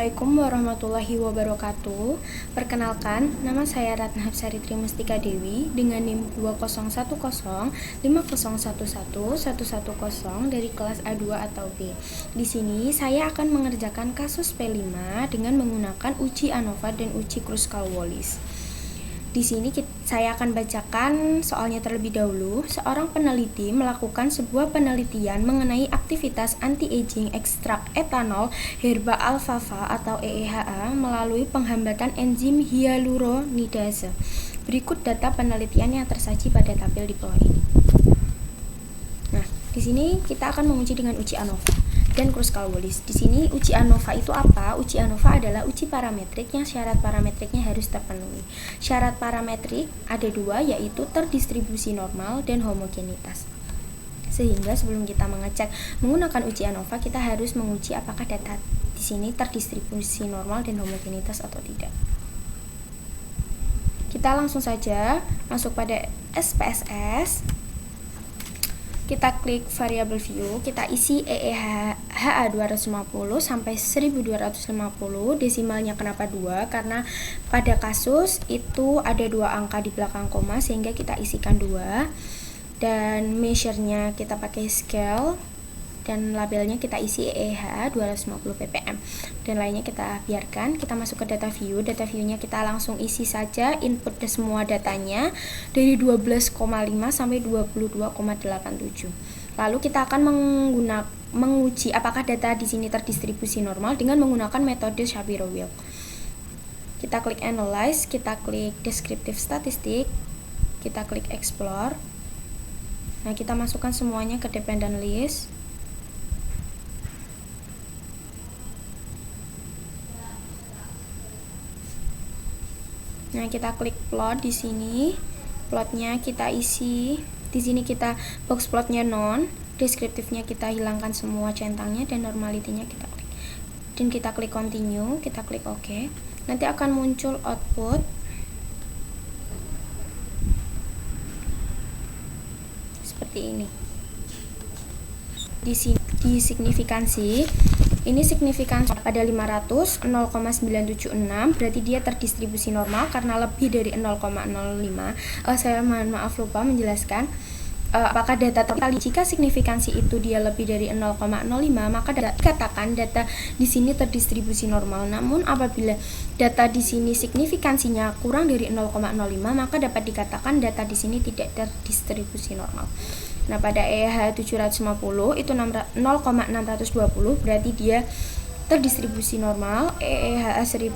Assalamualaikum warahmatullahi wabarakatuh. Perkenalkan, nama saya Ratna Hapsari Trimustika Dewi dengan NIM 201050111110 dari kelas A2 atau B. Di sini saya akan mengerjakan kasus P5 dengan menggunakan uji ANOVA dan uji Kruskal-Wallis. Di sini saya akan bacakan soalnya terlebih dahulu. Seorang peneliti melakukan sebuah penelitian mengenai aktivitas anti-aging ekstrak etanol herba alfalfa atau EEHA melalui penghambatan enzim hyaluronidase. Berikut data penelitian yang tersaji pada tabel di bawah ini. Nah, di sini kita akan menguji dengan uji ANOVA dan Kruskal-Wallis. Di sini uji ANOVA itu apa? Uji ANOVA adalah uji parametrik yang syarat parametriknya harus terpenuhi. Syarat parametrik ada dua, yaitu terdistribusi normal dan homogenitas. Sehingga sebelum kita mengecek menggunakan uji ANOVA, kita harus menguji apakah data di sini terdistribusi normal dan homogenitas atau tidak. Kita langsung saja masuk pada SPSS. Kita klik variable view, kita isi EEHA 250 sampai 1250, desimalnya kenapa 2? Karena pada kasus itu ada dua angka di belakang koma sehingga kita isikan 2. Dan measure-nya kita pakai scale dan labelnya kita isi EEHA 250 ppm dan lainnya kita biarkan. Kita masuk ke data view. Data view-nya kita langsung isi saja input semua datanya dari 12,5 sampai 22,87. Lalu kita akan menguji apakah data di sini terdistribusi normal dengan menggunakan metode Shapiro-Wilk. Kita klik analyze, kita klik descriptive statistic, kita klik explore. Nah, kita masukkan semuanya ke dependent list. Nah, kita klik plot di sini. Plotnya kita isi. Di sini kita box plotnya non, deskriptifnya kita hilangkan semua centangnya dan normality-nya kita klik. Dan kita klik continue, kita klik OK. Nanti akan muncul output. Seperti ini. Di signifikansi ini signifikansi pada 500 0,976, berarti dia terdistribusi normal karena lebih dari 0,05. Saya mohon maaf lupa menjelaskan apakah data total. Jika signifikansi itu dia lebih dari 0,05, maka dikatakan data di sini terdistribusi normal. Namun apabila data di sini signifikansinya kurang dari 0,05, maka dapat dikatakan data di sini tidak terdistribusi normal. Nah, pada EEHA 750 itu 0,620, berarti dia terdistribusi normal. EEHA 1000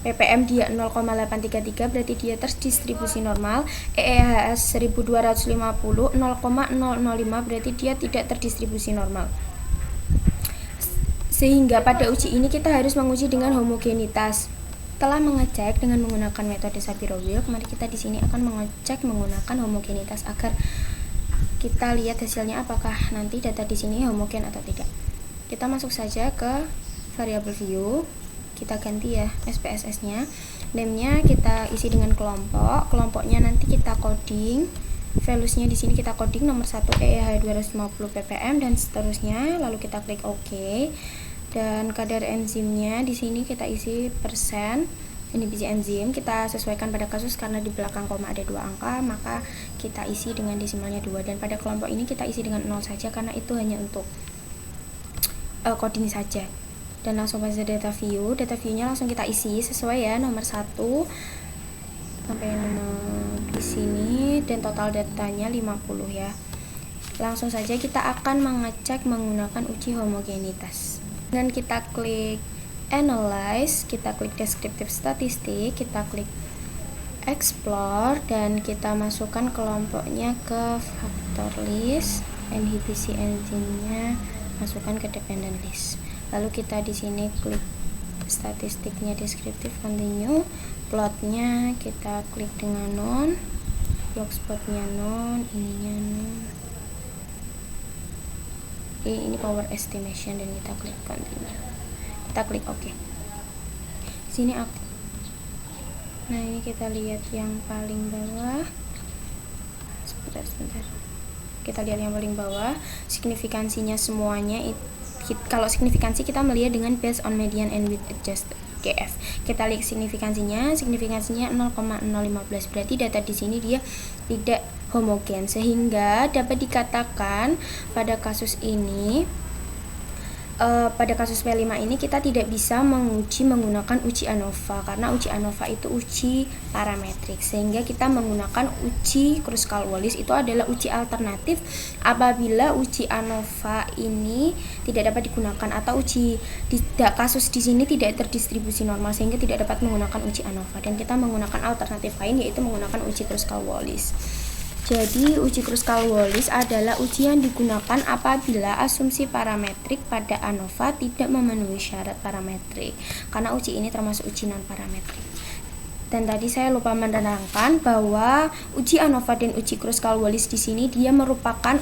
ppm dia 0,833, berarti dia terdistribusi normal. EEHA 1250 0,005, berarti dia tidak terdistribusi normal. Sehingga pada uji ini kita harus menguji dengan homogenitas. Setelah mengecek dengan menggunakan metode Shapiro-Wilk, mari kita di sini akan mengecek menggunakan homogenitas agar kita lihat hasilnya apakah nanti data di sini homogen atau tidak. Kita masuk saja ke variable view. Kita ganti ya SPSS-nya. Name-nya kita isi dengan kelompok. Kelompoknya nanti kita coding. Values-nya di sini kita coding nomor 1 EEHA 250 ppm dan seterusnya. Lalu kita klik OK. Dan kadar enzimnya di sini kita isi persen. Ini biji enzim kita sesuaikan pada kasus karena di belakang koma ada dua angka, maka kita isi dengan desimalnya 2. Dan pada kelompok ini kita isi dengan 0 saja karena itu hanya untuk coding saja. Dan langsung pada data view. Data view-nya langsung kita isi sesuai ya, nomor 1 sampai nomor di sini, dan total datanya 50 ya. Langsung saja kita akan mengecek menggunakan uji homogenitas. Dan kita klik analyze, kita klik descriptive statistic, kita klik explore, dan kita masukkan kelompoknya ke factor list, inhibisi enzimnya masukkan ke dependent list. Lalu kita di sini klik statistiknya descriptive, continue, plotnya kita klik dengan non, box plotnya non, ininya non. Ini power estimation dan kita klik continue. Kita klik OK. Sini aku. Nah, ini kita lihat yang paling bawah. Sebentar. Kita lihat yang paling bawah. Signifikansinya semuanya Kalau signifikansi kita melihat dengan based on median and with adjusted GF. Kita lihat signifikansinya 0,015, berarti data di sini dia tidak homogen, sehingga dapat dikatakan pada kasus ini pada kasus P5 ini kita tidak bisa menguji menggunakan uji ANOVA, karena uji ANOVA itu uji parametrik, sehingga kita menggunakan uji Kruskal-Wallis. Itu adalah uji alternatif apabila uji ANOVA ini tidak dapat digunakan, atau uji kasus di sini tidak terdistribusi normal sehingga tidak dapat menggunakan uji ANOVA, dan kita menggunakan alternatif lain yaitu menggunakan uji Kruskal-Wallis. Jadi, uji Kruskal-Wallis adalah uji yang digunakan apabila asumsi parametrik pada ANOVA tidak memenuhi syarat parametrik, karena uji ini termasuk uji non-parametrik. Dan tadi saya lupa menerangkan bahwa uji ANOVA dan uji Kruskal-Wallis di sini dia merupakan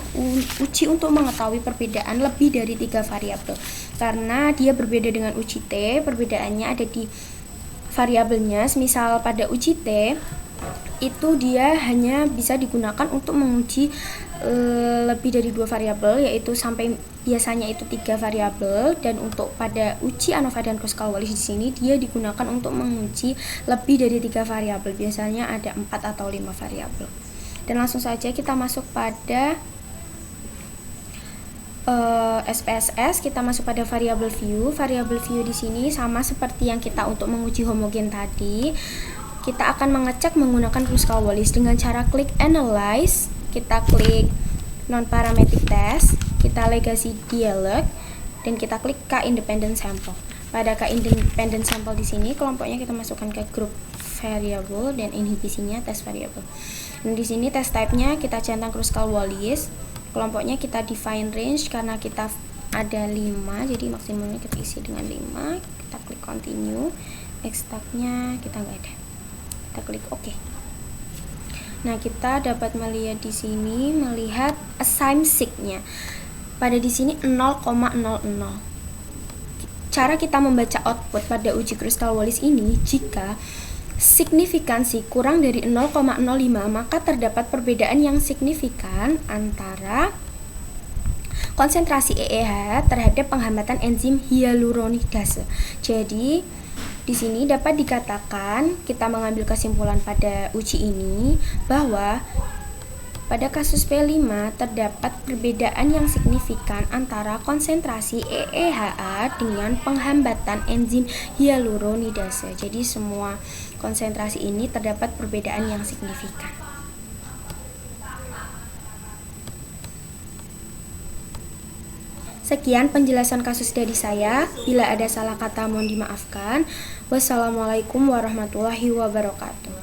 uji untuk mengetahui perbedaan lebih dari 3 variabel. Karena dia berbeda dengan uji T, perbedaannya ada di variabelnya. Misal pada uji T itu dia hanya bisa digunakan untuk menguji lebih dari 2 variabel, yaitu sampai biasanya itu 3 variabel, dan untuk pada uji ANOVA dan Kruskal-Wallis di sini dia digunakan untuk menguji lebih dari 3 variabel, biasanya ada 4 atau 5 variabel. Dan langsung saja kita masuk pada SPSS, kita masuk pada variable view. Variable view di sini sama seperti yang kita untuk menguji homogen tadi. Kita akan mengecek menggunakan Kruskal-Wallis dengan cara klik analyze, kita klik non-parametric test, kita legasi dialog, dan kita klik k-independent sample. Pada k-independent sample di sini kelompoknya kita masukkan ke grup variable dan inhibisinya test variable. Dan di sini test type-nya kita centang Kruskal-Wallis. Kelompoknya kita define range karena kita ada 5, jadi maksimumnya kita isi dengan 5. Kita klik continue. Extract-nya kita nggak ada. Kita klik OK. Nah, kita dapat melihat di sini assign sig-nya. Pada di sini 0,00. Cara kita membaca output pada uji Kruskal-Wallis ini, jika signifikansi kurang dari 0,05, maka terdapat perbedaan yang signifikan antara konsentrasi EEH terhadap penghambatan enzim hyaluronidase. Jadi di sini dapat dikatakan, kita mengambil kesimpulan pada uji ini bahwa pada kasus P5 terdapat perbedaan yang signifikan antara konsentrasi EEHA dengan penghambatan enzim hyaluronidase. Jadi semua konsentrasi ini terdapat perbedaan yang signifikan. Sekian penjelasan kasus dari saya. Bila ada salah kata mohon dimaafkan. Wassalamualaikum warahmatullahi wabarakatuh.